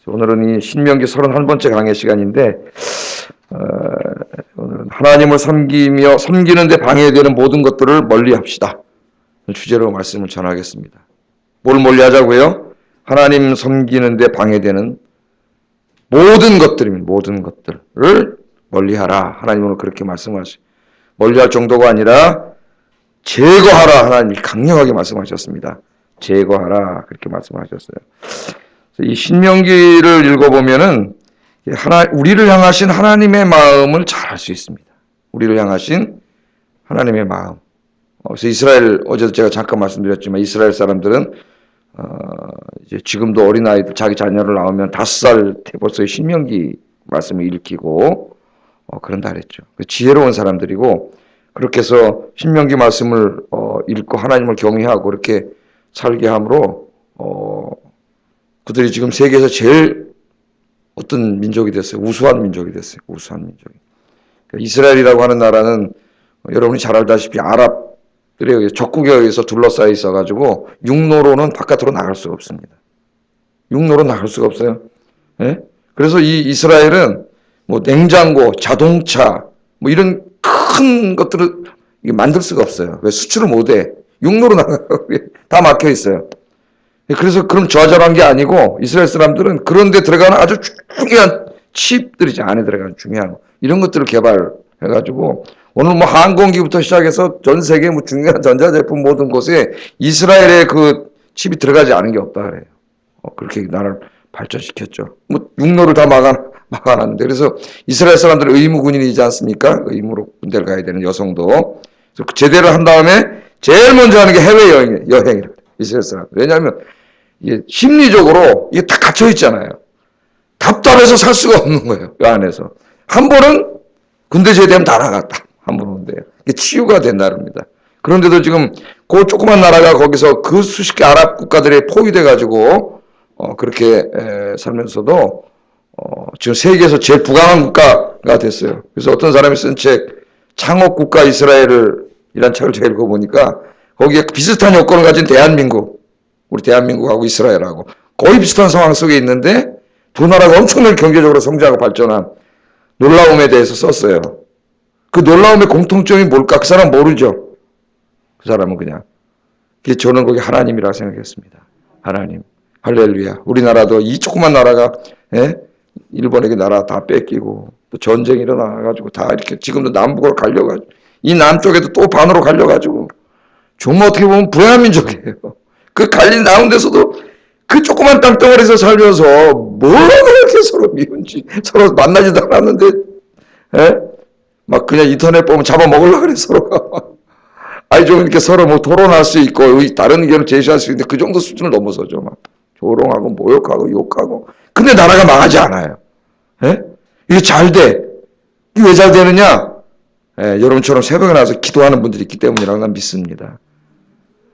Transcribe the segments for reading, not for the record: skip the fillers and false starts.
오늘은 이 신명기 31번째 강의 시간인데 오늘은 하나님을 섬기는 데 방해되는 모든 것들을 멀리합시다 주제로 말씀을 전하겠습니다. 뭘 멀리하자고요? 하나님 섬기는 데 방해되는 모든 것들입니다. 모든 것들을 멀리하라. 하나님은 그렇게 말씀하시고 멀리할 정도가 아니라 제거하라. 하나님이 강력하게 말씀하셨습니다. 제거하라. 그렇게 말씀하셨어요. 이 신명기를 읽어보면은 우리를 향하신 하나님의 마음을 잘 알 수 있습니다. 우리를 향하신 하나님의 마음. 그래서 이스라엘, 어제도 제가 잠깐 말씀드렸지만 이스라엘 사람들은 이제 지금도 어린아이들 자기 자녀를 낳으면 5살 때 벌써 신명기 말씀을 읽히고 그런다 그랬죠. 지혜로운 사람들이고 그렇게 해서 신명기 말씀을 읽고 하나님을 경외하고 이렇게 살게 함으로 그들이 지금 세계에서 제일 어떤 민족이 됐어요? 우수한 민족이 됐어요. 우수한 민족이. 그러니까 이스라엘이라고 하는 나라는 여러분이 잘 알다시피 아랍들의 적국에 의해서 둘러싸여 있어가지고 육로로는 바깥으로 나갈 수가 없습니다. 육로로 나갈 수가 없어요. 예? 그래서 이 이스라엘은 뭐 냉장고, 자동차, 뭐 이런 큰 것들을 만들 수가 없어요. 왜 수출을 못해? 육로로 나가고 다 막혀 있어요. 그래서 그럼 좌절한 게 아니고 이스라엘 사람들은 그런 데 들어가는 아주 중요한 칩들이지 안에 들어가는 중요한 거. 이런 것들을 개발해가지고 오늘 뭐 항공기부터 시작해서 전 세계 뭐 중요한 전자제품 모든 곳에 이스라엘의 그 칩이 들어가지 않은 게 없다 그래요. 그렇게 나라를 발전시켰죠. 뭐 육로를 다 막아놨는데 그래서 이스라엘 사람들은 의무군인이지 않습니까? 의무로 군대를 가야 되는 여성도. 그래서 제대를 한 다음에 제일 먼저 하는 게 해외여행이에요. 이스라엘 사람. 왜냐하면 이게 심리적으로 이게 다 갇혀 있잖아요. 답답해서 살 수가 없는 거예요. 이 안에서. 한 번은 군대 제대하면 다 나갔다. 한 번 오는데요. 이게 치유가 된 나라입니다. 그런데도 지금 그 조그만 나라가 거기서 그 수십 개 아랍 국가들에 포위돼 가지고 그렇게 살면서도 지금 세계에서 제일 부강한 국가가 됐어요. 그래서 어떤 사람이 쓴 책 창업 국가 이스라엘이란 책을 제가 읽어보니까 거기에 비슷한 요건을 가진 대한민국, 우리 대한민국하고 이스라엘하고 거의 비슷한 상황 속에 있는데 두 나라가 엄청나게 경제적으로 성장하고 발전한 놀라움에 대해서 썼어요. 그 놀라움의 공통점이 뭘까? 그 사람 모르죠. 그 사람은 그냥. 저는 거기 하나님이라고 생각했습니다. 하나님. 할렐루야. 우리나라도 이 조그만 나라가 일본에게 나라 다 뺏기고 또 전쟁이 일어나가지고 다 이렇게 지금도 남북으로 갈려가지고 이 남쪽에도 또 반으로 갈려가지고 정말 어떻게 보면 불행한 민족이에요. 그 갈린 나온 데서도 그 조그만 땅덩어리에서 살면서 뭐가 그렇게 서로 미운지 서로 만나지도 않았는데 막 그냥 인터넷 보면 잡아먹으려고 그래 서로가. 아니 좀 이렇게 서로 뭐 토론할 수 있고 다른 의견을 제시할 수 있는데 그 정도 수준을 넘어서죠. 막 조롱하고 모욕하고 욕하고. 근데 나라가 망하지 않아요. 이게 잘 돼. 이게 왜 잘 되느냐? 여러분처럼 새벽에 나와서 기도하는 분들이 있기 때문이라고 난 믿습니다.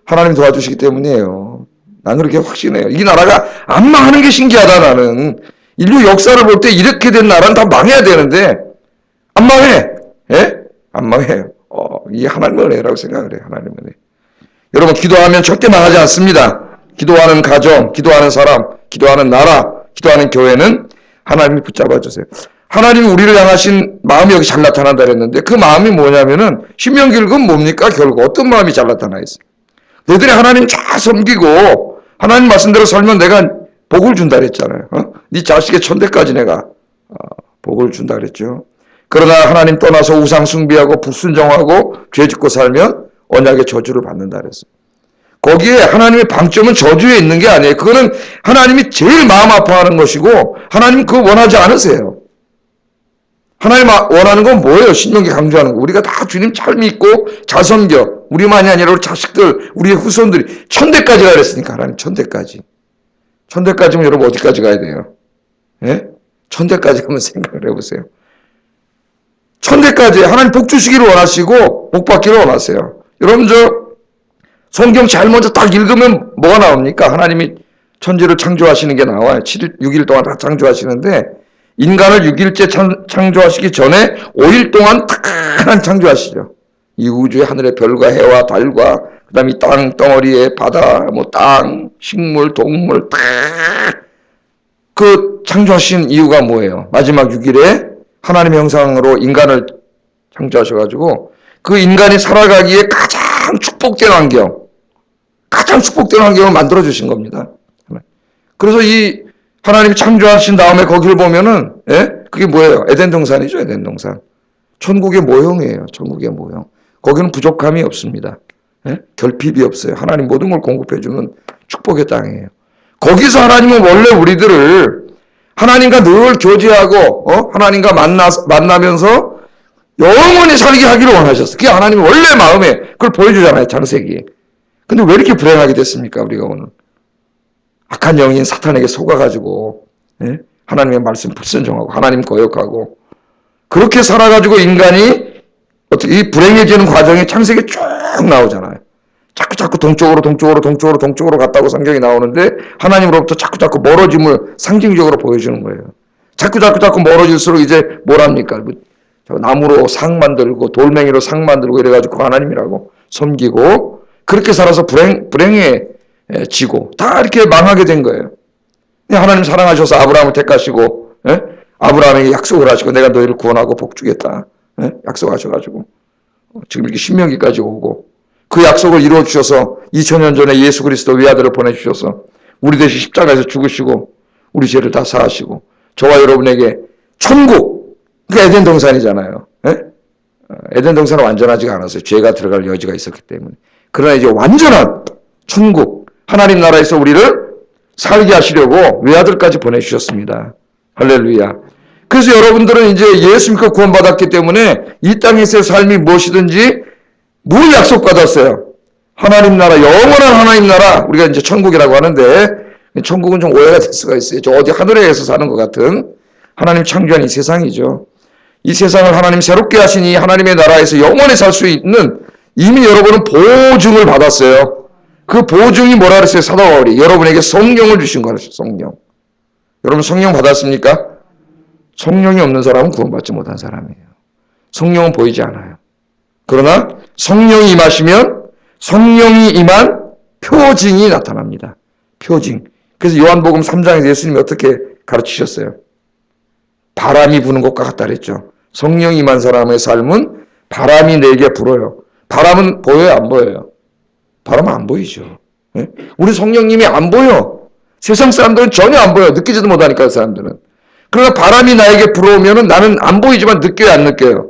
하나님 도와주시기 때문이에요. 난 그렇게 확신해요. 이 나라가 안 망하는 게 신기하다 나는. 인류 역사를 볼 때 이렇게 된 나라는 다 망해야 되는데 안 망해. 안 망해요. 이게 하나님의 은혜라고 생각을 해요. 하나님의 은혜. 여러분 기도하면 절대 망하지 않습니다. 기도하는 가정, 기도하는 사람, 기도하는 나라, 기도하는 교회는 하나님이 붙잡아 주세요. 하나님이 우리를 향하신 마음이 여기 잘 나타난다 그랬는데 그 마음이 뭐냐면은 신명기 읽으면 뭡니까? 결국 어떤 마음이 잘 나타나 있어요. 너희들이 하나님 잘 섬기고 하나님 말씀대로 살면 내가 복을 준다 그랬잖아요. 네 자식의 천대까지 내가 복을 준다 그랬죠. 그러나 하나님 떠나서 우상 숭배하고 불순종하고 죄 짓고 살면 언약의 저주를 받는다 그랬어요. 거기에 하나님의 방점은 저주에 있는 게 아니에요. 그거는 하나님이 제일 마음 아파하는 것이고 하나님 그거 원하지 않으세요. 하나님 원하는 건 뭐예요? 신명기 강조하는 거. 우리가 다 주님 잘 믿고 잘 섬겨. 우리만이 아니라 우리 자식들, 우리의 후손들이 천대까지 가야 했으니까 하나님 천대까지. 천대까지면 여러분 어디까지 가야 돼요? 천대까지 가면 생각을 해보세요. 천대까지 하나님 복 주시기를 원하시고 복 받기를 원하세요. 여러분 성경 잘 먼저 딱 읽으면 뭐가 나옵니까? 하나님이 천지를 창조하시는 게 나와요. 6일 동안 다 창조하시는데 인간을 6일째 창조하시기 전에 5일 동안 탁한 창조하시죠. 이 우주의 하늘의 별과 해와 달과 그다음 이 땅 덩어리에 바다, 땅, 식물, 동물 다 그 창조하신 이유가 뭐예요? 마지막 6일에 하나님의 형상으로 인간을 창조하셔가지고 그 인간이 살아가기에 가장 축복된 환경을 만들어주신 겁니다. 그래서 이 하나님이 창조하신 다음에 거기를 보면은, 그게 뭐예요? 에덴 동산이죠, 에덴 동산. 천국의 모형이에요, 천국의 모형. 거기는 부족함이 없습니다. 결핍이 없어요. 하나님 모든 걸 공급해주는 축복의 땅이에요. 거기서 하나님은 원래 우리들을 하나님과 늘 교제하고, 하나님과 만나면서 영원히 살게 하기를 원하셨어요. 그게 하나님의 원래 마음에 그걸 보여주잖아요, 창세기에. 근데 왜 이렇게 불행하게 됐습니까, 우리가 오늘? 악한 영인 사탄에게 속아가지고, 하나님의 말씀 불순종하고, 하나님 거역하고, 그렇게 살아가지고 인간이 어떻게 이 불행해지는 과정이 창세기에 쭉 나오잖아요. 자꾸 동쪽으로 갔다고 성경이 나오는데, 하나님으로부터 자꾸 멀어짐을 상징적으로 보여주는 거예요. 자꾸 멀어질수록 이제 뭐랍니까? 나무로 상 만들고 돌멩이로 상 만들고 이래가지고 하나님이라고 섬기고 그렇게 살아서 불행해지고 다 이렇게 망하게 된 거예요. 하나님 사랑하셔서 아브라함을 택하시고 아브라함에게 약속을 하시고 내가 너희를 구원하고 복주겠다 약속하셔가지고 지금 이렇게 신명기까지 오고 그 약속을 이루어주셔서 2000년 전에 예수 그리스도 외아들을 보내주셔서 우리 대신 십자가에서 죽으시고 우리 죄를 다 사하시고 저와 여러분에게 천국, 그게 에덴 동산이잖아요. 에덴 동산은 완전하지가 않았어요. 죄가 들어갈 여지가 있었기 때문에. 그러나 이제 완전한 천국, 하나님 나라에서 우리를 살게 하시려고 외아들까지 보내주셨습니다. 할렐루야. 그래서 여러분들은 이제 예수 믿고 구원받았기 때문에 이 땅에서의 삶이 무엇이든지 뭘 약속받았어요? 하나님 나라, 영원한 하나님 나라, 우리가 이제 천국이라고 하는데 천국은 좀 오해가 될 수가 있어요. 저 어디 하늘에서 사는 것 같은 하나님 창조한 이 세상이죠. 이 세상을 하나님 새롭게 하신 이 하나님의 나라에서 영원히 살 수 있는 이미 여러분은 보증을 받았어요. 그 보증이 뭐라 그랬어요? 사도 바울이 여러분에게 성령을 주신 거라요. 성령. 여러분 성령 받았습니까? 성령이 없는 사람은 구원받지 못한 사람이에요. 성령은 보이지 않아요. 그러나 성령이 임하시면 성령이 임한 표징이 나타납니다. 표징. 그래서 요한복음 3장에서 예수님이 어떻게 가르치셨어요? 바람이 부는 것과 같다 그랬죠. 성령이 임한 사람의 삶은 바람이 내게 불어요. 바람은 보여요, 안 보여요? 바람은 안 보이죠. 우리 성령님이 안 보여. 세상 사람들은 전혀 안 보여. 느끼지도 못하니까, 그 사람들은. 그러나 바람이 나에게 불어오면은 나는 안 보이지만 느껴요, 안 느껴요?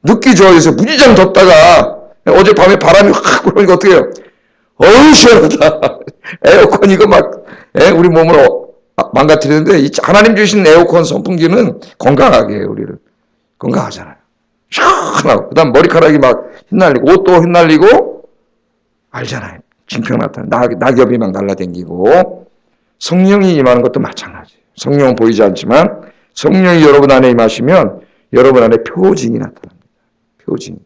느끼죠. 그래서 무지장 덥다가 어젯밤에 바람이 확 불어오니까 어떻게 해요? 어우, 시원하다. 에어컨 이거 막, 우리 몸을 망가뜨리는데, 하나님 주신 에어컨 선풍기는 건강하게 해요, 우리를. 건강하잖아요. 시원하고. 그 다음 머리카락이 막 휘날리고, 옷도 휘날리고, 알잖아요. 징표 나타나. 낙엽이 막 날라다니고, 성령이 임하는 것도 마찬가지예요. 성령은 보이지 않지만, 성령이 여러분 안에 임하시면, 여러분 안에 표징이 나타납니다. 표징.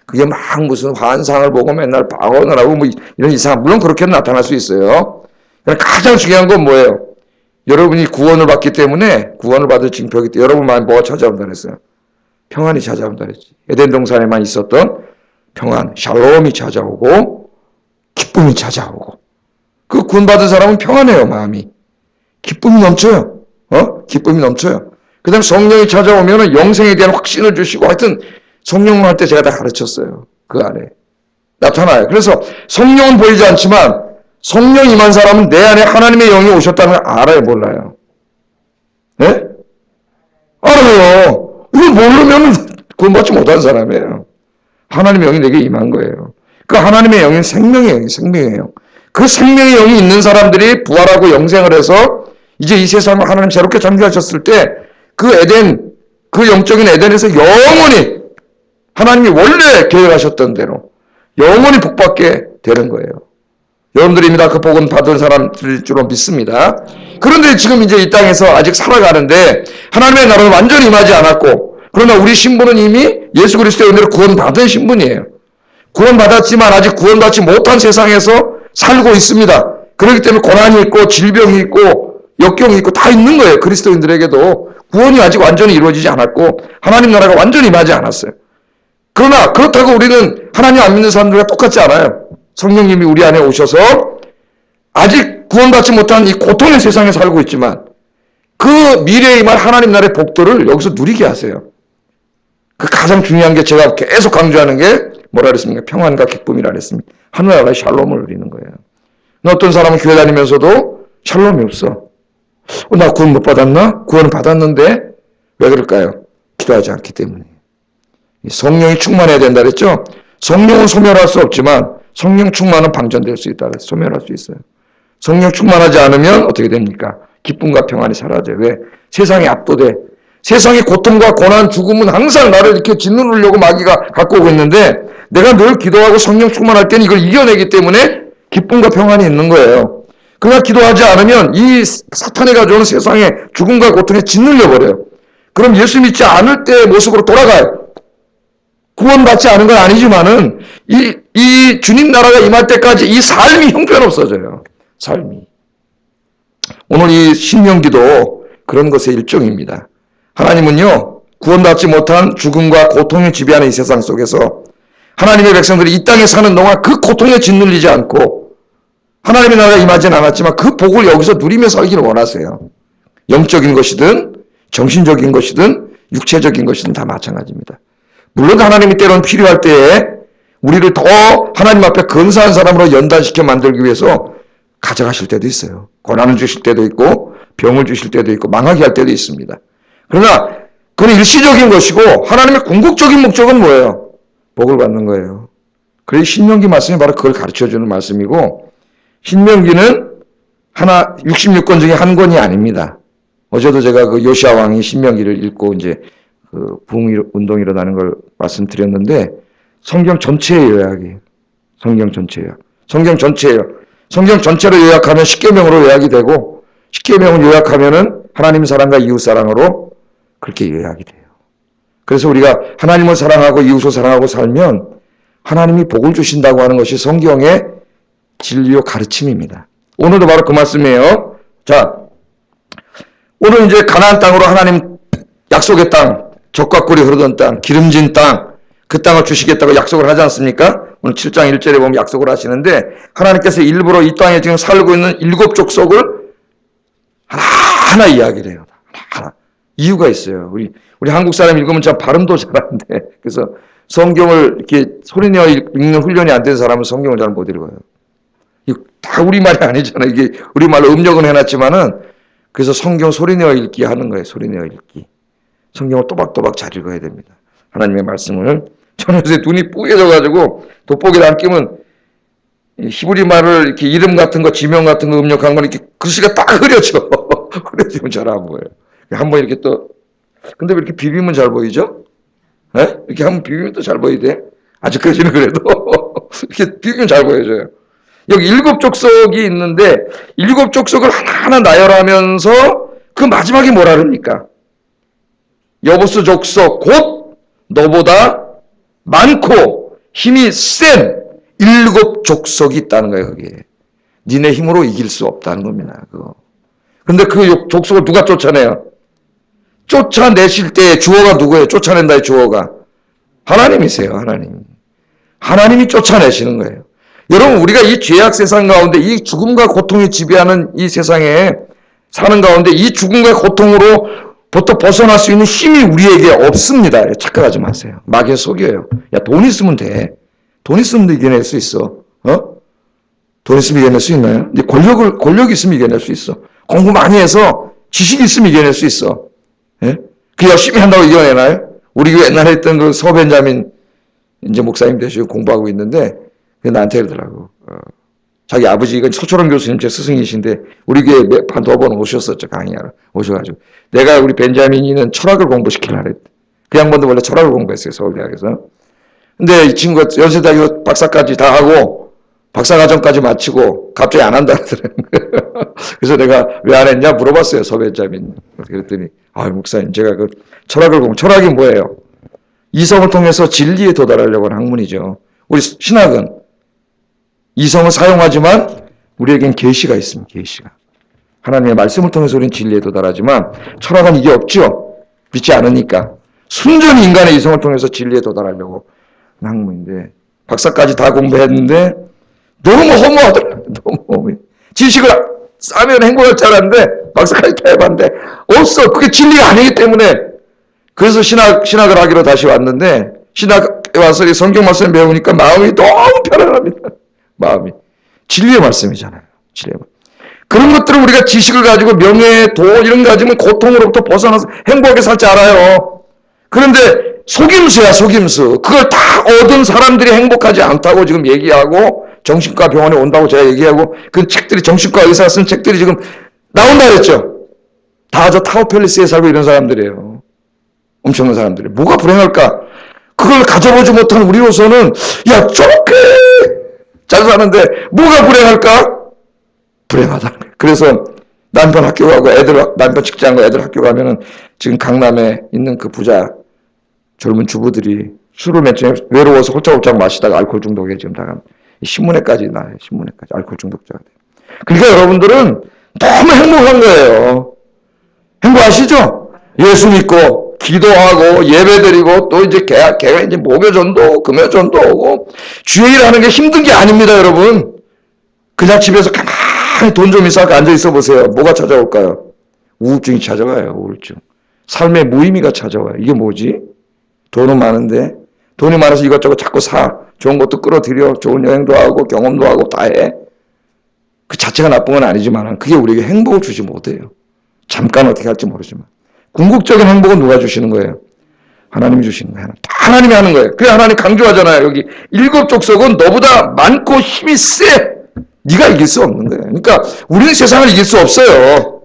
그게 막 무슨 환상을 보고 맨날 방언을 하고 뭐 이런 이상, 물론 그렇게 나타날 수 있어요. 가장 중요한 건 뭐예요? 여러분이 구원을 받기 때문에 구원을 받을 징표이기 때문에 여러분 마음에 뭐가 찾아온다 그랬어요? 평안이 찾아온다 그랬지. 에덴 동산에만 있었던 평안, 샬롬이 찾아오고 기쁨이 찾아오고 그 구원받은 사람은 평안해요, 마음이. 기쁨이 넘쳐요. 기쁨이 넘쳐요. 그 다음에 성령이 찾아오면 영생에 대한 확신을 주시고 하여튼 성령을 할 때 제가 다 가르쳤어요. 그 안에. 나타나요. 그래서 성령은 보이지 않지만 성령 임한 사람은 내 안에 하나님의 영이 오셨다는 걸 알아요, 몰라요? 네? 알아요. 이걸 모르면 구원받지 못한 사람이에요. 하나님의 영이 내게 임한 거예요. 그 하나님의 영은 생명이에요. 생명이에요. 그 생명의 영이 있는 사람들이 부활하고 영생을 해서 이제 이 세상을 하나님 새롭게 창조하셨을 때 그 에덴, 그 영적인 에덴에서 영원히 하나님이 원래 계획하셨던 대로 영원히 복받게 되는 거예요. 여러분들이 이미 다 그 복은 받은 사람들일 줄로 믿습니다. 그런데 지금 이제 이 땅에서 아직 살아가는데 하나님의 나라는 완전히 임하지 않았고 그러나 우리 신분은 이미 예수 그리스도의 은혜로 구원받은 신분이에요. 구원받았지만 아직 구원받지 못한 세상에서 살고 있습니다. 그렇기 때문에 고난이 있고 질병이 있고 역경이 있고 다 있는 거예요. 그리스도인들에게도 구원이 아직 완전히 이루어지지 않았고 하나님 나라가 완전히 임하지 않았어요. 그러나 그렇다고 우리는 하나님 안 믿는 사람들과 똑같지 않아요. 성령님이 우리 안에 오셔서 아직 구원받지 못한 이 고통의 세상에 살고 있지만 그 미래에 임할 하나님 나라의 복들을 여기서 누리게 하세요. 그 가장 중요한 게 제가 계속 강조하는 게 뭐라 그랬습니까? 평안과 기쁨이라 그랬습니다. 하늘나라의 샬롬을 누리는 거예요. 어떤 사람은 교회 다니면서도 샬롬이 없어. 나 구원 못 받았나? 구원은 받았는데 왜 그럴까요? 기도하지 않기 때문에. 성령이 충만해야 된다 그랬죠? 성령은 소멸할 수 없지만 성령 충만은 방전될 수 있다 그랬어요. 소멸할 수 있어요. 성령 충만하지 않으면 어떻게 됩니까? 기쁨과 평안이 사라져요. 왜? 세상에 압도돼. 세상의 고통과 고난, 죽음은 항상 나를 이렇게 짓누르려고 마귀가 갖고 오고 있는데 내가 늘 기도하고 성령 충만할 때는 이걸 이겨내기 때문에 기쁨과 평안이 있는 거예요. 그러나 기도하지 않으면 이 사탄이 가져오는 세상의 죽음과 고통에 짓눌려 버려요. 그럼 예수 믿지 않을 때의 모습으로 돌아가요. 구원받지 않은 건 아니지만은 이 주님 나라가 임할 때까지 이 삶이 형편없어져요. 삶이. 오늘 이 신명기도 그런 것의 일종입니다. 하나님은요, 구원받지 못한 죽음과 고통을 지배하는 이 세상 속에서 하나님의 백성들이 이 땅에 사는 동안 그 고통에 짓눌리지 않고 하나님의 나라가 임하진 않았지만 그 복을 여기서 누리며 살기를 원하세요. 영적인 것이든 정신적인 것이든 육체적인 것이든 다 마찬가지입니다. 물론 하나님이 때로는 필요할 때에 우리를 더 하나님 앞에 근사한 사람으로 연단시켜 만들기 위해서 가져가실 때도 있어요. 고난을 주실 때도 있고 병을 주실 때도 있고 망하게 할 때도 있습니다. 그러나 그건 일시적인 것이고 하나님의 궁극적인 목적은 뭐예요? 복을 받는 거예요. 그래서 신명기 말씀이 바로 그걸 가르쳐주는 말씀이고 신명기는 66권 중에 한 권이 아닙니다. 어제도 제가 그 요시아 왕이 신명기를 읽고 이제 그 부흥운동이 일어나는 걸 말씀드렸는데 성경 전체의 요약이에요. 성경 전체예요. 성경 전체예요. 성경 전체로 요약하면 십계명으로 요약이 되고 십계명을 요약하면은 하나님 사랑과 이웃 사랑으로 그렇게 요약이 돼요. 그래서 우리가 하나님을 사랑하고 이웃을 사랑하고 살면 하나님이 복을 주신다고 하는 것이 성경의 진리요 가르침입니다. 오늘도 바로 그 말씀이에요. 자, 오늘 이제 가나안 땅으로 하나님 약속의 땅, 젖과 꿀이 흐르던 땅, 기름진 땅, 그 땅을 주시겠다고 약속을 하지 않습니까? 오늘 7장 1절에 보면 약속을 하시는데 하나님께서 일부러 이 땅에 지금 살고 있는 7 족속을 하나하나 이야기를 해요. 하나. 이유가 있어요. 우리 한국 사람 읽으면 참 발음도 잘하는데 그래서 성경을 이렇게 소리내어 읽는 훈련이 안 된 사람은 성경을 잘 못 읽어요. 다 우리말이 아니잖아요. 이게 우리말로 음력은 해놨지만은 그래서 성경 소리내어 읽기 하는 거예요. 소리내어 읽기. 성경을 또박또박 잘 읽어야 됩니다. 하나님의 말씀을. 저는 요새 눈이 뿌개져가지고 돋보기를 안 끼면 히브리 말을 이렇게 이름 같은 거, 지명 같은 거 음력한 건 이렇게 글씨가 딱 흐려져. 흐려지면 잘 안 보여요. 한번 이렇게 또, 근데 왜 이렇게 비비면 잘 보이죠? 네? 이렇게 한번 비비면 또 잘 보이대. 아직까지는 그래도 이렇게 비비면 잘 보여져요. 여기 7 족속이 있는데 7 족속을 하나하나 나열하면서 그 마지막에 뭐라 그럽니까? 여보스 족속 곧 너보다 많고 힘이 센 7 족속이 있다는 거예요. 거기에. 니네 힘으로 이길 수 없다는 겁니다. 그거. 근데 그 족속을 누가 쫓아내요? 쫓아내실 때 주어가 누구예요? 쫓아낸다의 주어가 하나님이세요. 하나님. 하나님이 쫓아내시는 거예요. 여러분 우리가 이 죄악 세상 가운데 이 죽음과 고통이 지배하는 이 세상에 사는 가운데 이 죽음과 고통으로부터 벗어날 수 있는 힘이 우리에게 없습니다. 착각하지 마세요. 마귀에 속여요. 야, 돈 있으면 돼. 돈 있으면 이겨낼 수 있어. 돈 있으면 이겨낼 수 있나요? 근데 권력이 있으면 이겨낼 수 있어. 공부 많이 해서 지식이 있으면 이겨낼 수 있어. 예? 그 열심히 한다고 이겨내나요? 우리 교회 옛날에 했던 그 서벤자민 이제 목사님 되시고 공부하고 있는데 나한테 그러더라고. 자기 아버지가 서초롱 교수님 제 스승이신데 우리 교회에 한두 번 오셨었죠. 강의하러 오셔가지고 내가 우리 벤자민이는 철학을 공부시키려고 그랬대. 그 양반도 원래 철학을 공부했어요. 서울대학에서. 근데 이 친구가 연세대학에서 박사까지 다 하고 박사과정까지 마치고 갑자기 안 한다 그러더라고요. 그래서 내가 왜 안 했냐 물어봤어요. 서벤자민. 그랬더니 목사님 제가 그 철학이 뭐예요? 이성을 통해서 진리에 도달하려고 하는 학문이죠. 우리 신학은 이성을 사용하지만 우리에겐 계시가 있습니다. 계시가. 하나님의 말씀을 통해서 우리는 진리에 도달하지만 철학은 이게 없죠. 믿지 않으니까. 순전히 인간의 이성을 통해서 진리에 도달하려고 하는 학문인데 박사까지 다 공부했는데 너무 허무하더라고요. 너무 지식을 싸면 행복할 줄 알았는데 막상 해봤는데 없어. 그게 진리가 아니기 때문에. 그래서 신학을 하기로 다시 왔는데 신학에 와서 성경 말씀 배우니까 마음이 너무 편안합니다. 마음이. 진리의 말씀이잖아요. 진리의 말씀. 그런 것들을 우리가 지식을 가지고 명예, 돈 이런 거 가지면 고통으로부터 벗어나서 행복하게 살 줄 알아요. 그런데 속임수야, 속임수. 그걸 다 얻은 사람들이 행복하지 않다고 지금 얘기하고 정신과 병원에 온다고 제가 얘기하고 그 책들이 정신과 의사가 쓴 책들이 지금 나온다 그랬죠. 다 저 타워팰리스에 살고 이런 사람들이에요. 엄청난 사람들이. 뭐가 불행할까? 그걸 가져보지 못한 우리로서는 야 저렇게 잘 사는데 뭐가 불행할까? 불행하다. 그래서 남편 학교 가고 남편 직장 가고 애들 학교 가면은 지금 강남에 있는 그 부자 젊은 주부들이 술을 맨 처음에 외로워서 홀짝홀짝 마시다가 알코올 중독에 지금 다가 신문에까지 나요. 신문에까지 알코올 중독자가 돼요. 그러니까 여러분들은 너무 행복한 거예요. 행복하시죠? 예수 믿고 기도하고 예배드리고 또 이제 걔가 이제 목요전도 금요전도 오고 주의 일하는 게 힘든 게 아닙니다, 여러분. 그냥 집에서 가만히 돈 좀 있어 앉아 있어 보세요. 뭐가 찾아올까요? 우울증이 찾아와요. 우울증. 삶의 무의미가 찾아와요. 이게 뭐지? 돈은 많은데 돈이 많아서 이것저것 자꾸 사. 좋은 것도 끌어들여. 좋은 여행도 하고 경험도 하고 다 해. 그 자체가 나쁜 건 아니지만 그게 우리에게 행복을 주지 못해요. 잠깐 어떻게 할지 모르지만. 궁극적인 행복은 누가 주시는 거예요? 하나님이 주시는 거예요. 하나님이 하는 거예요. 그래 하나님 강조하잖아요. 여기 7 족속은 너보다 많고 힘이 세. 네가 이길 수 없는 거예요. 그러니까 우리는 세상을 이길 수 없어요.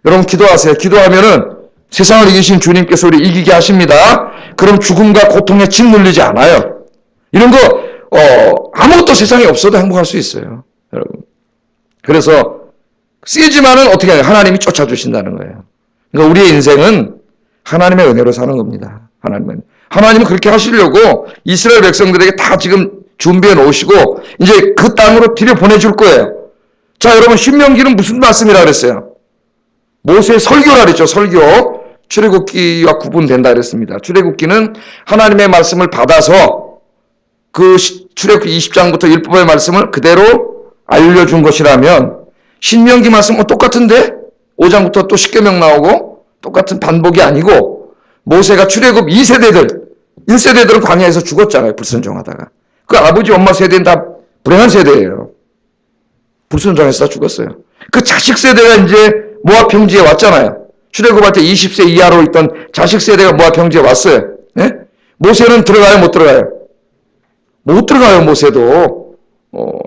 여러분 기도하세요. 기도하면은 세상을 이기신 주님께서 우리 이기게 하십니다. 그럼 죽음과 고통에 짓눌리지 않아요. 이런 거 아무것도 세상에 없어도 행복할 수 있어요. 여러분. 그래서 쓰지만은 어떻게 해요? 하나님이 쫓아주신다는 거예요. 그러니까 우리의 인생은 하나님의 은혜로 사는 겁니다. 하나님은 그렇게 하시려고 이스라엘 백성들에게 다 지금 준비해 놓으시고 이제 그 땅으로 들여보내줄 거예요. 자, 여러분 신명기는 무슨 말씀이라 그랬어요? 모세의 설교라 그랬죠. 설교. 출애굽기와 구분된다 그랬습니다. 출애굽기는 하나님의 말씀을 받아서 그 출애굽기 20장부터 율법의 말씀을 그대로 알려준 것이라면 신명기 말씀은 똑같은데 5장부터 또 십계명 나오고 똑같은 반복이 아니고 모세가 출애굽 2세대들 1세대들은 광야에서 죽었잖아요. 불순종하다가. 그 아버지 엄마 세대는 다 불행한 세대예요. 불순종해서 다 죽었어요. 그 자식 세대가 이제 모압 평지에 왔잖아요. 출애굽할 때 20세 이하로 있던 자식 세대가 모압 평지에 왔어요. 네? 모세는 들어가요, 못 들어가요? 못 들어가요, 모세도.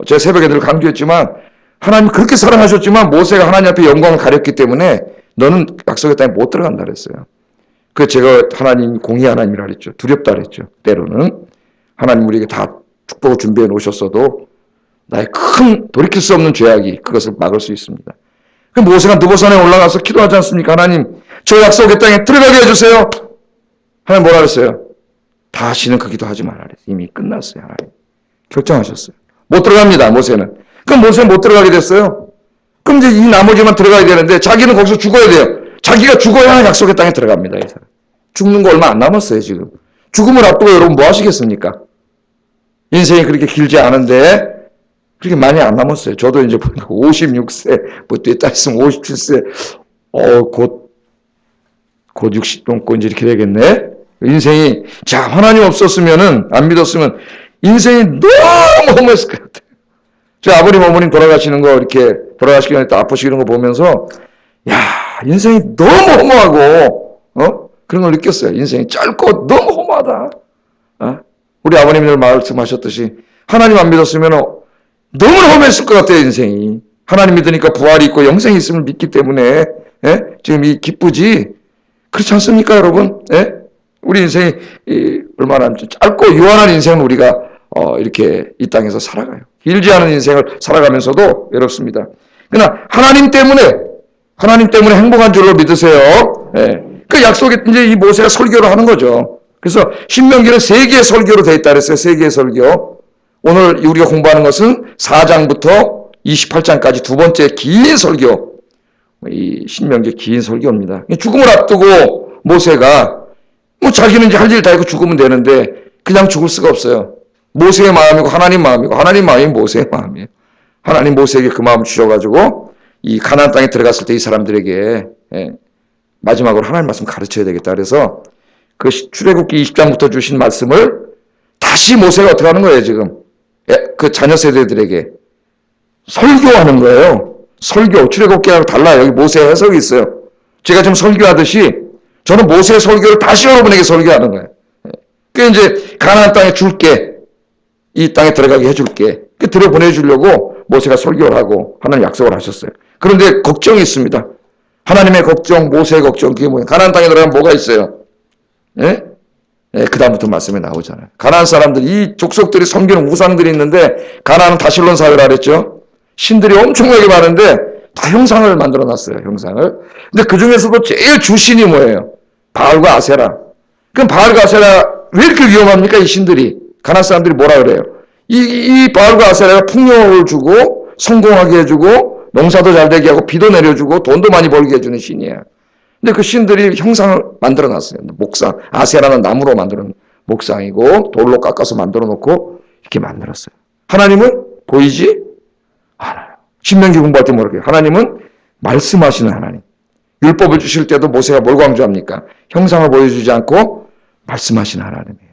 제가 새벽에 늘 강조했지만 하나님 그렇게 사랑하셨지만 모세가 하나님 앞에 영광을 가렸기 때문에 너는 약속의 땅에 못 들어간다 그랬어요. 그래서 제가 하나님 공의 하나님이라 그랬죠. 두렵다 그랬죠. 때로는 하나님 우리에게 다 축복을 준비해 놓으셨어도 나의 큰 돌이킬 수 없는 죄악이 그것을 막을 수 있습니다. 그 모세가 느보산에 올라가서 기도하지 않습니까? 하나님 저 약속의 땅에 들어가게 해주세요. 하나님 뭐라 그랬어요? 다시는 그 기도하지 말라 그랬어요. 이미 끝났어요. 하나님 결정하셨어요. 못 들어갑니다. 모세는. 그럼 모세는 못 들어가게 됐어요. 그럼 이제 이 나머지만 들어가야 되는데 자기는 거기서 죽어야 돼요. 자기가 죽어야 약속의 땅에 들어갑니다. 이 사람. 죽는 거 얼마 안 남았어요. 지금. 죽음을 앞두고 여러분 뭐 하시겠습니까? 인생이 그렇게 길지 않은데 그렇게 많이 안 남았어요. 저도 이제 56세, 뭐 뒤에 있으면 57세, 곧 60 넘고 이제 이렇게 되겠네. 인생이, 자, 하나님 없었으면은, 안 믿었으면, 인생이 너무 허무했을 것 같아요. 저 아버님, 어머님 돌아가시는 거, 이렇게, 돌아가시기 전에 또 아프시고 이런 거 보면서, 야, 인생이 너무 허무하고, 그런 걸 느꼈어요. 인생이 짧고 너무 허무하다. 우리 아버님들 말씀하셨듯이, 하나님 안 믿었으면, 너무 허무했을 것 같아요, 인생이. 하나님 믿으니까 부활이 있고 영생이 있음을 믿기 때문에, 지금 이 기쁘지? 그렇지 않습니까, 여러분? 우리 인생이 얼마나 짧고 유한한 인생을 우리가 이렇게 이 땅에서 살아가요. 길지 않은 인생을 살아가면서도 외롭습니다. 그러나 하나님 때문에 행복한 줄로 믿으세요. 그 약속에 이제 이 모세가 설교를 하는 거죠. 그래서 신명기는 3개의 설교로 되어 있다 그랬어요. 3개의 설교. 오늘 우리가 공부하는 것은 4장부터 28장까지 두 번째 긴 설교. 이 신명기 긴 설교입니다. 죽음을 앞두고 모세가 뭐 자기는 이제 할 일 다 하고 죽으면 되는데 그냥 죽을 수가 없어요. 모세의 마음이고 하나님 마음이고 하나님 마음이 모세의 마음이에요. 하나님 모세에게 그 마음을 주셔가지고 이 가나안 땅에 들어갔을 때 이 사람들에게 마지막으로 하나님 말씀 가르쳐야 되겠다. 그래서 그 출애굽기 20장부터 주신 말씀을 다시 모세가 어떻게 하는 거예요, 지금? 그 자녀 세대들에게 설교하는 거예요. 설교. 출애굽기랑 달라요. 여기 모세 해석이 있어요. 제가 지금 설교하듯이 저는 모세의 설교를 다시 여러분에게 설교하는 거예요. 그 이제 가나안 땅에 줄게. 이 땅에 들어가게 해줄게. 그 들여보내주려고 모세가 설교를 하고 하나님 약속을 하셨어요. 그런데 걱정이 있습니다. 하나님의 걱정, 모세의 걱정, 그게 뭐예요? 가나안 땅에 들어가면 뭐가 있어요? 예? 그 다음부터 말씀에 나오잖아요. 가나안 사람들, 이 족속들이 섬기는 우상들이 있는데 가나안은 다실론 사회라 그랬죠. 신들이 엄청나게 많은데 다 형상을 만들어 놨어요. 형상을. 근데 그 중에서도 제일 주신이 뭐예요? 바알과 아세라. 그럼 바알과 아세라 왜 이렇게 위험합니까? 이 신들이. 가나안 사람들이 뭐라 그래요? 이 바알과 아세라가 풍요를 주고 성공하게 해주고 농사도 잘 되게 하고 비도 내려주고 돈도 많이 벌게 해주는 신이에요. 근데 그 신들이 형상을 만들어 놨어요. 목상. 아세라는 나무로 만드는 목상이고 돌로 깎아서 만들어 놓고 이렇게 만들었어요. 하나님은 보이지 않아요. 신명기 공부할 때 뭐라고요? 하나님은 말씀하시는 하나님. 율법을 주실 때도 모세가 뭘 강조합니까? 형상을 보여주지 않고 말씀하시는 하나님이에요.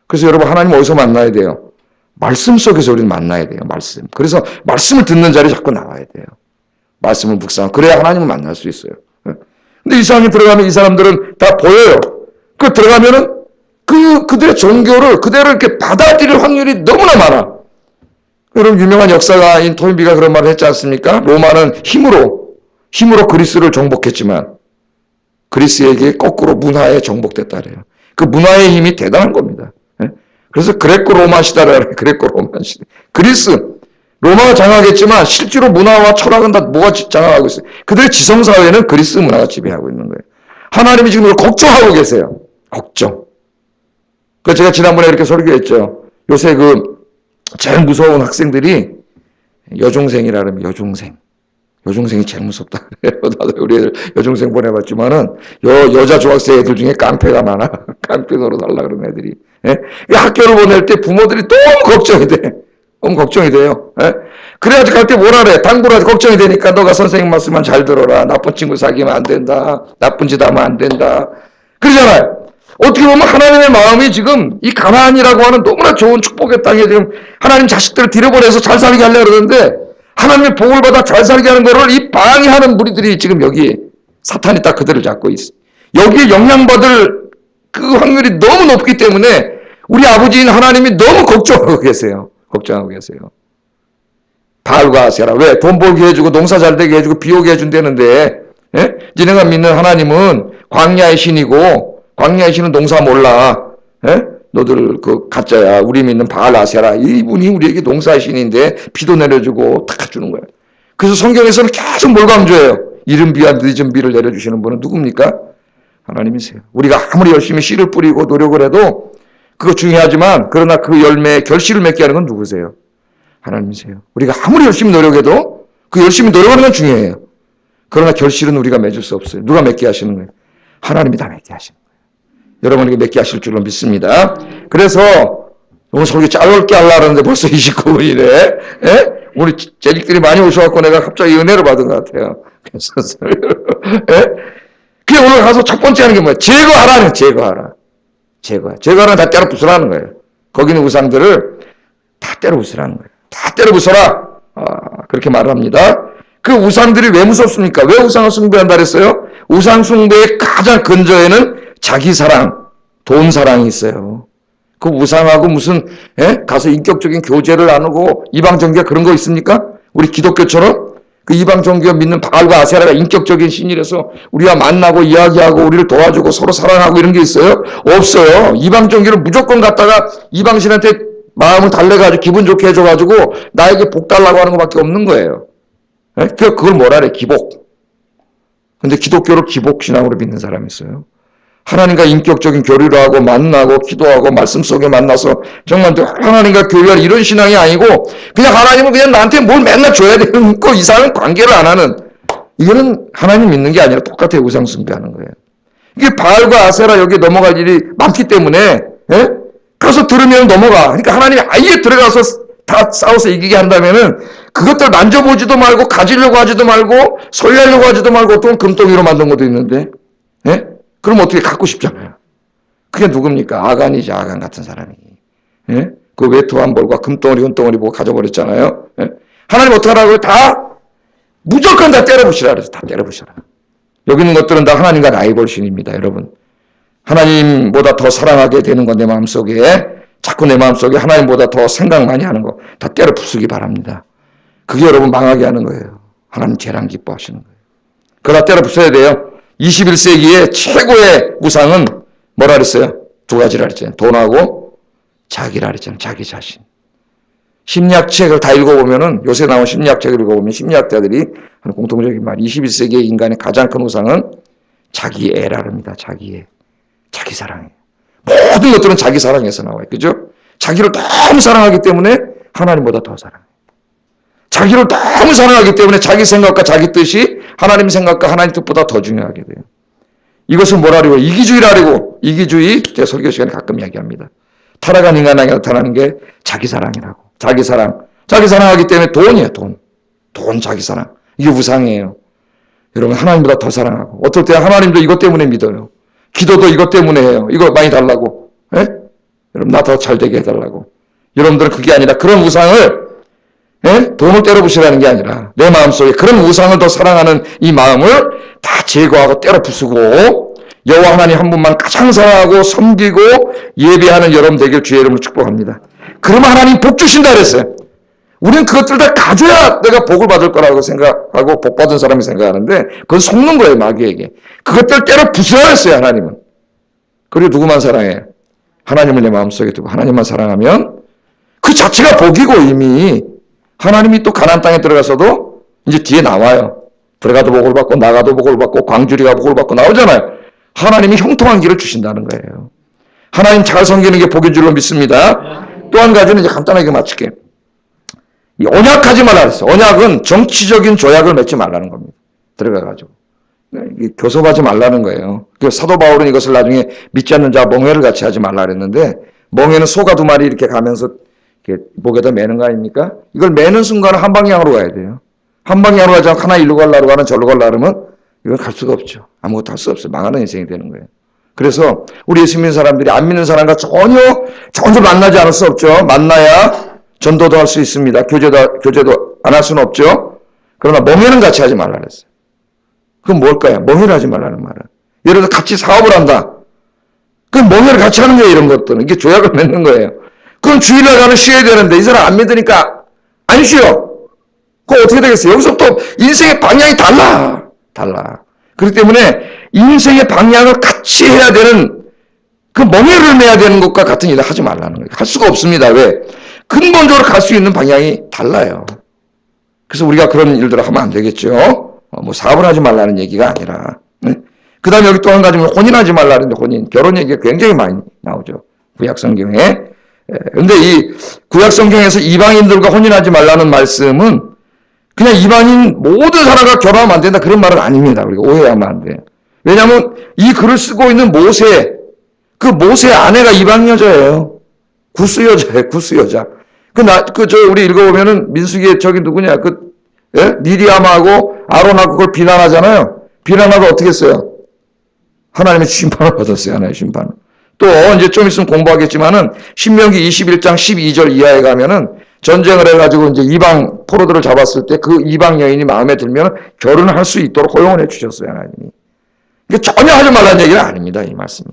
그래서 여러분 하나님 어디서 만나야 돼요? 말씀 속에서 우리는 만나야 돼요. 말씀. 그래서 말씀을 듣는 자리에 자꾸 나와야 돼요. 말씀을 묵상. 그래야 하나님을 만날 수 있어요. 근데 이 상황에 들어가면 이 사람들은 다 보여요. 그 들어가면은 그들의 종교를 그대로 이렇게 받아들일 확률이 너무나 많아. 여러분 유명한 역사가인 토인비가 그런 말을 했지 않습니까? 로마는 힘으로 그리스를 정복했지만 그리스에게 거꾸로 문화에 정복됐다 그래요. 그 문화의 힘이 대단한 겁니다. 그래서 그레코 로마 시대라 그래요. 그레코 로마 시대. 그리스 로마가 장악했지만 실제로 문화와 철학은 다 뭐가 장악하고 있어요? 그들의 지성사회는 그리스 문화가 지배하고 있는 거예요. 하나님이 지금 이걸 걱정하고 계세요. 걱정. 그 제가 지난번에 이렇게 설교했죠. 요새 제일 무서운 학생들이 여중생이라 그러면 여중생이 제일 무섭다 그래요. 나도 우리 애들 여중생 보내봤지만은 여자 중학생 애들 중에 깡패가 많아. 깡패 노릇하려고 그러는 애들이. 예? 학교를 보낼 때 부모들이 너무 걱정이 돼. 너무 걱정이 돼요. 예? 그래야지 갈 때 뭐라 그래. 당부라도 걱정이 되니까 너가 선생님 말씀만 잘 들어라. 나쁜 친구 사귀면 안 된다. 나쁜 짓 하면 안 된다. 그러잖아요. 어떻게 보면 하나님의 마음이 지금 이 가나안이라고 하는 너무나 좋은 축복의 땅에 지금 하나님 자식들을 들여보내서 잘 살게 하려고 그러는데 하나님의 복을 받아 잘 살게 하는 거를 이 방해하는 무리들이 지금 여기 사탄이 딱 그들을 잡고 있어. 여기에 영향받을 그 확률이 너무 높기 때문에 우리 아버지인 하나님이 너무 걱정하고 계세요. 걱정하고 계세요. 바알과 아세라. 왜? 돈 벌게 해주고 농사 잘 되게 해주고 비 오게 해준다는데 예? 니네가 믿는 하나님은 광야의 신이고 광야의 신은 농사 몰라. 예? 너들 그 가짜야. 우리 믿는 바알 아세라. 이분이 우리에게 농사의 신인데 비도 내려주고 다 주는 거예요. 그래서 성경에서는 계속 뭘 강조해요? 이른 비와 늦은 비를 내려주시는 분은 누굽니까? 하나님이세요. 우리가 아무리 열심히 씨를 뿌리고 노력을 해도 그거 중요하지만 그러나 그 열매에 결실을 맺게 하는 건 누구세요? 하나님이세요. 우리가 아무리 열심히 노력해도 그 열심히 노력하는 건 중요해요. 그러나 결실은 우리가 맺을 수 없어요. 누가 맺게 하시는 거예요? 하나님이 다 맺게 하시는 거예요. 여러분에게 맺게 하실 줄로 믿습니다. 그래서 오늘 설교 짧게 하려고 하는데 벌써 29분이래. 예? 우리 재직들이 많이 오셔갖고 내가 갑자기 은혜를 받은 것 같아요. 그래서 예? 그게 오늘 가서 첫 번째 하는 게 뭐야? 제거하라는 제거하라. 제거하라는 다 때려 부수라는 거예요. 거기 있는 우상들을 다 때려 부수라는 거예요. 다 때려 부숴라. 그렇게 말을 합니다. 그 우상들이 왜 무섭습니까? 왜 우상을 숭배한다 그랬어요? 우상 숭배의 가장 근저에는 자기 사랑, 돈 사랑이 있어요. 그 우상하고 무슨 가서 인격적인 교제를 나누고 이방 종교가 그런 거 있습니까? 우리 기독교처럼 그 이방 종교가 믿는 바알과 아세라가 인격적인 신이라서 우리와 만나고 이야기하고 우리를 도와주고 서로 사랑하고 이런 게 있어요? 없어요. 이방 종교는 무조건 갔다가 이방 신한테 마음을 달래가지고 기분 좋게 해줘가지고 나에게 복 달라고 하는 것밖에 없는 거예요. 그걸 뭐라 그래? 기복. 근데 기독교를 기복신앙으로 믿는 사람이 있어요. 하나님과 인격적인 교류를 하고 만나고 기도하고 말씀 속에 만나서 정말 하나님과 교류할 이런 신앙이 아니고 그냥 하나님은 그냥 나한테 뭘 맨날 줘야 되는 거 이상은 관계를 안 하는 이거는 하나님 믿는 게 아니라 똑같아요. 우상 숭배하는 거예요. 이게 바알과 아세라 여기에 넘어갈 일이 많기 때문에 가서 들으면 넘어가. 그러니까 하나님이 아예 들어가서 다 싸워서 이기게 한다면은 그것들 만져보지도 말고 가지려고 하지도 말고 설레려고 하지도 말고 어떤 금덩이로 만든 것도 있는데, 예? 그럼 어떻게 갖고 싶잖아요. 그게 누굽니까? 아간이지, 아간 같은 사람이. 예? 그 외투한 벌과 금덩어리, 은덩어리 보고 가져버렸잖아요. 예? 하나님 어떡하라고요? 다 무조건 다 때려부시라 그래서 다 때려부시라. 여기 있는 것들은 다 하나님과 라이벌신입니다, 여러분. 하나님보다 더 사랑하게 되는 건 내 마음속에, 자꾸 내 마음속에 하나님보다 더 생각 많이 하는 거 다 때려 부수기 바랍니다. 그게 여러분 망하게 하는 거예요. 하나님 재랑 기뻐하시는 거예요. 그거 다 때려 부숴야 돼요. 21세기의 최고의 우상은 뭐라 그랬어요? 두 가지라 그랬잖아요. 돈하고 자기라 그랬잖아요. 자기 자신. 심리학책을 다 읽어보면은, 요새 나온 심리학책을 읽어보면 심리학자들이 하는 공통적인 말, 21세기의 인간의 가장 큰 우상은 자기애라 합니다. 자기애. 자기 사랑이에요. 모든 것들은 자기 사랑에서 나와요. 그죠? 자기를 너무 사랑하기 때문에 하나님보다 더 사랑해요. 자기를 너무 사랑하기 때문에 자기 생각과 자기 뜻이 하나님 생각과 하나님 뜻보다 더 중요하게 돼요. 이것을 뭐라고 이기주의라고. 이기주의, 제가 설교 시간에 가끔 이야기합니다. 타락한 인간에게 나타나는 게 자기 사랑이라고. 자기 사랑. 자기 사랑하기 때문에 돈이에요, 돈. 돈, 자기 사랑. 이게 우상이에요. 여러분, 하나님보다 더 사랑하고. 어떨 때 하나님도 이것 때문에 믿어요. 기도도 이것 때문에 해요. 이거 많이 달라고. 예? 여러분, 나 더 잘 되게 해달라고. 여러분들은 그게 아니라 그런 우상을, 예? 돈을 때려부시라는 게 아니라 내 마음속에 그런 우상을 더 사랑하는 이 마음을 다 제거하고 때려부수고 여호와 하나님 한 분만 가장 사랑하고 섬기고 예배하는 여러분 되길 주의 이름으로 축복합니다. 그러면 하나님 복 주신다 그랬어요. 우리는 그것들 다 가져야 내가 복을 받을 거라고 생각하고 복 받은 사람이 생각하는데 그건 속는 거예요, 마귀에게. 그것들 때려 부수라 했어요, 하나님은. 그리고 누구만 사랑해? 하나님을 내 마음속에 두고 하나님만 사랑하면 그 자체가 복이고 이미 하나님이 또 가나안 땅에 들어가서도 이제 뒤에 나와요. 들어가도 복을 받고 나가도 복을 받고 광주리가 복을 받고 나오잖아요. 하나님이 형통한 길을 주신다는 거예요. 하나님 잘 섬기는 게 복인 줄로 믿습니다. 또 한 가지는 이제 간단하게 마칠게요. 언약하지 말라 그랬어요. 언약은 정치적인 조약을 맺지 말라는 겁니다. 들어가가지고. 교섭하지 말라는 거예요. 그래서 사도 바울은 이것을 나중에 믿지 않는 자 멍회를 같이 하지 말라 그랬는데, 멍회는 소가 두 마리 이렇게 가면서 이렇게 목에다 매는 거 아닙니까? 이걸 매는 순간은 한 방향으로 가야 돼요. 한 방향으로 가지 않고 하나 일로 가려고 하는 절로 가려고 하면 이건 갈 수가 없죠. 아무것도 할 수 없어요. 망하는 인생이 되는 거예요. 그래서 우리 예수 믿는 사람들이 안 믿는 사람과 전혀 만나지 않을 수 없죠. 만나야 전도도 할 수 있습니다. 교제도 안 할 수는 없죠. 그러나 멍해는 같이 하지 말라 그랬어요. 그건 뭘까요? 멍해를 하지 말라는 말은. 예를 들어 같이 사업을 한다. 그럼 멍해를 같이 하는 거예요, 이런 것들은. 이게 조약을 맺는 거예요. 그럼 주일날 가면 쉬어야 되는데 이 사람 안 믿으니까 안 쉬어. 그거 어떻게 되겠어요? 여기서부터 인생의 방향이 달라. 그렇기 때문에 인생의 방향을 같이 해야 되는 그 멍해를 내야 되는 것과 같은 일을 하지 말라는 거예요. 할 수가 없습니다. 왜? 근본적으로 갈 수 있는 방향이 달라요. 그래서 우리가 그런 일들을 하면 안 되겠죠. 뭐 사업을 하지 말라는 얘기가 아니라. 그 다음에 여기 또 한 가지는 혼인하지 말라는데 결혼 얘기가 굉장히 많이 나오죠. 구약성경에. 근데 이 구약성경에서 이방인들과 혼인하지 말라는 말씀은 그냥 이방인 모든 사람과 결혼하면 안 된다 그런 말은 아닙니다. 우리가 오해하면 안 돼요. 왜냐하면 이 글을 쓰고 있는 모세, 그 모세의 아내가 이방 여자예요. 구스 여자. 우리 읽어보면은 민수기에 저기 누구냐, 미리암하고 아론하고 그걸 비난하잖아요. 비난하고 어떻게 했어요? 하나님의 심판을 받았어요. 하나님의 심판을. 또 이제 좀 있으면 공부하겠지만은 신명기 21장 12절 이하에 가면은 전쟁을 해가지고 이제 이방 포로들을 잡았을 때 그 이방 여인이 마음에 들면 결혼을 할 수 있도록 허용을 해주셨어요, 하나님이. 그러니까 전혀 하지 말라는 얘기는 아닙니다, 이 말씀이.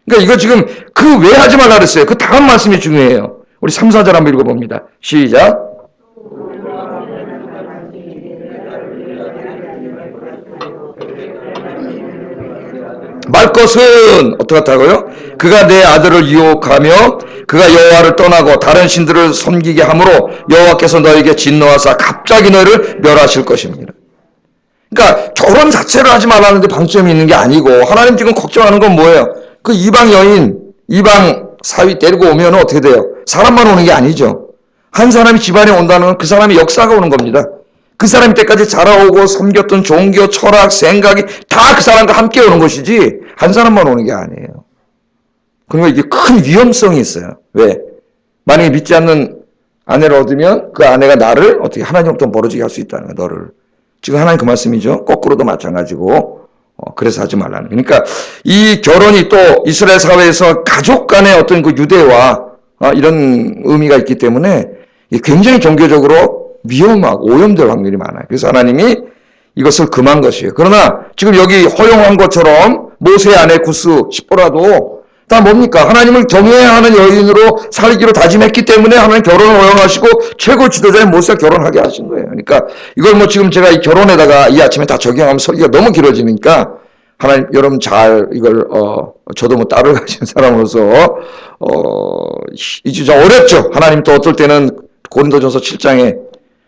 그러니까 이거 지금 그 왜 하지 말라 그랬어요? 그 다음 말씀이 중요해요. 우리 3, 4절 한번 읽어봅니다. 시작. 말 것은 어떻다고요? 그가 내 아들을 유혹하며 그가 여호와를 떠나고 다른 신들을 섬기게 함으로 여호와께서 너에게 진노하사 갑자기 너를 멸하실 것입니다. 그러니까 결혼 자체를 하지 말라는데 방점이 있는 게 아니고 하나님 지금 걱정하는 건 뭐예요? 그 이방 여인, 이방 사위 데리고 오면 어떻게 돼요? 사람만 오는 게 아니죠. 한 사람이 집안에 온다는 건 그 사람의 역사가 오는 겁니다. 그 사람이 때까지 자라오고 섬겼던 종교, 철학, 생각이 다 그 사람과 함께 오는 것이지 한 사람만 오는 게 아니에요. 그러니까 이게 큰 위험성이 있어요. 왜? 만약에 믿지 않는 아내를 얻으면 그 아내가 나를 어떻게 하나님으로부터 멀어지게 할 수 있다는 거예요. 너를. 지금 하나님 그 말씀이죠. 거꾸로도 마찬가지고. 그래서 하지 말라는. 그러니까 이 결혼이 또 이스라엘 사회에서 가족 간의 어떤 그 유대와 이런 의미가 있기 때문에 굉장히 종교적으로 위험하고 오염될 확률이 많아요. 그래서 하나님이 이것을 금한 것이에요. 그러나 지금 여기 허용한 것처럼 모세 아내 구스 십보라도 다 뭡니까? 하나님을 경외해야 하는 여인으로 살기로 다짐했기 때문에 하나님 결혼을 허용하시고 최고 지도자인 모세가 결혼하게 하신 거예요. 그러니까 이걸 뭐 지금 제가 이 결혼에다가 이 아침에 다 적용하면 설교가 너무 길어지니까 하나님 여러분 잘 이걸 저도 뭐 딸을 가진 사람으로서 이제 좀 어렵죠. 하나님 또 어떨 때는 고린도전서 7장에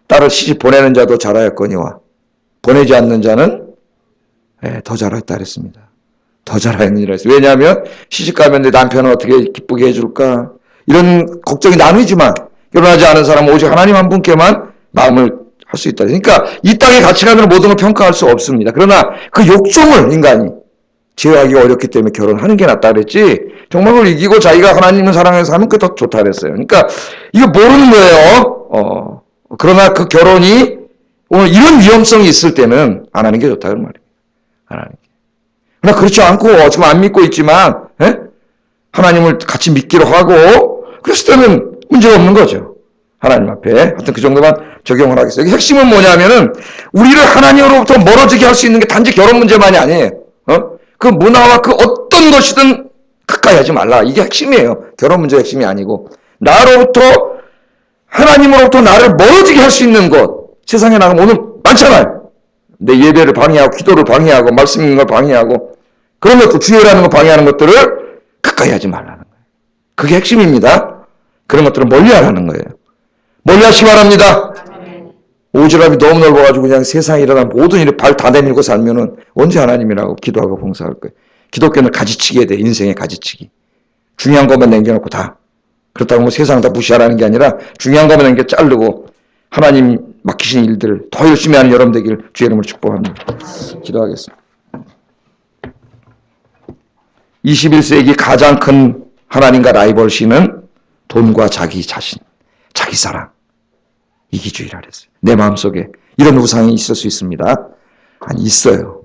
딸을 시집 보내는 자도 잘하였거니와 보내지 않는 자는 더 잘하였다 그랬습니다. 더 잘하였느니라 했어요. 왜냐하면 시집가면 내 남편을 어떻게 기쁘게 해줄까 이런 걱정이 나누지만 결혼하지 않은 사람은 오직 하나님 한 분께만 마음을 할 수 있다. 그러니까 이 땅의 가치관으로 모든 걸 평가할 수 없습니다. 그러나 그 욕종을 인간이 제어하기가 어렵기 때문에 결혼하는 게 낫다 그랬지 정말 그걸 이기고 자기가 하나님을 사랑해서 하면 그게 더 좋다 그랬어요. 그러니까 이거 모르는 거예요. 그러나 그 결혼이 오늘 이런 위험성이 있을 때는 안 하는 게 좋다 그런 말이에요. 안 하는 게. 그러나 그렇지 않고 지금 안 믿고 있지만 하나님을 같이 믿기로 하고 그랬을 때는 문제가 없는 거죠. 하나님 앞에. 하여튼 그 정도만 적용을 하겠어요. 핵심은 뭐냐면은 우리를 하나님으로부터 멀어지게 할 수 있는 게 단지 결혼 문제만이 아니에요. 그 문화와 그 어떤 것이든 가까이 하지 말라. 이게 핵심이에요. 결혼 문제가 핵심이 아니고 나로부터 하나님으로부터 나를 멀어지게 할 수 있는 것 세상에 나가면 오늘 많잖아요. 내 예배를 방해하고 기도를 방해하고 말씀 있는 걸 방해하고 그런 것도 주의라는 걸 방해하는 것들을 가까이 하지 말라는 거예요. 그게 핵심입니다. 그런 것들을 멀리하라는 거예요. 멀리하시기 바랍니다. 오지랖이 너무 넓어가지고 그냥 세상에 일어난 모든 일에 발 다 내밀고 살면은 언제 하나님이라고 기도하고 봉사할 거예요. 기독교는 가지치기에 돼. 인생의 가지치기. 중요한 것만 남겨놓고 다. 그렇다고 뭐 세상 다 무시하라는 게 아니라 중요한 것만 남겨 자르고 하나님 맡기신 일들을 더 열심히 하는 여러분 되길 주의 이름으로 축복합니다. 기도하겠습니다. 21세기 가장 큰 하나님과 라이벌 신은 돈과 자기 자신, 자기 사랑, 이기주의라 그랬어요. 내 마음속에 이런 우상이 있을 수 있습니다. 아니 있어요.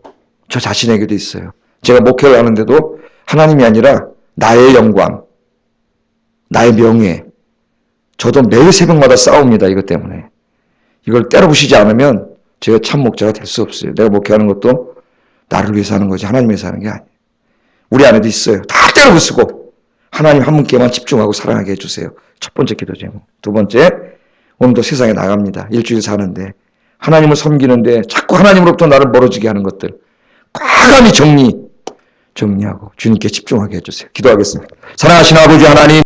저 자신에게도 있어요. 제가 목회를 하는데도 하나님이 아니라 나의 영광, 나의 명예, 저도 매일 새벽마다 싸웁니다. 이것 때문에. 이걸 때려부시지 않으면 제가 참 목자가 될 수 없어요. 내가 목회하는 것도 나를 위해서 하는 거지 하나님 위해서 하는 게 아니에요. 우리 안에도 있어요. 다 때려부수고 하나님 한 분께만 집중하고 사랑하게 해주세요. 첫 번째 기도 제목. 두 번째, 오늘도 세상에 나갑니다. 일주일 사는데 하나님을 섬기는데 자꾸 하나님으로부터 나를 멀어지게 하는 것들 과감히 정리하고 주님께 집중하게 해주세요. 기도하겠습니다. 사랑하신 아버지 하나님,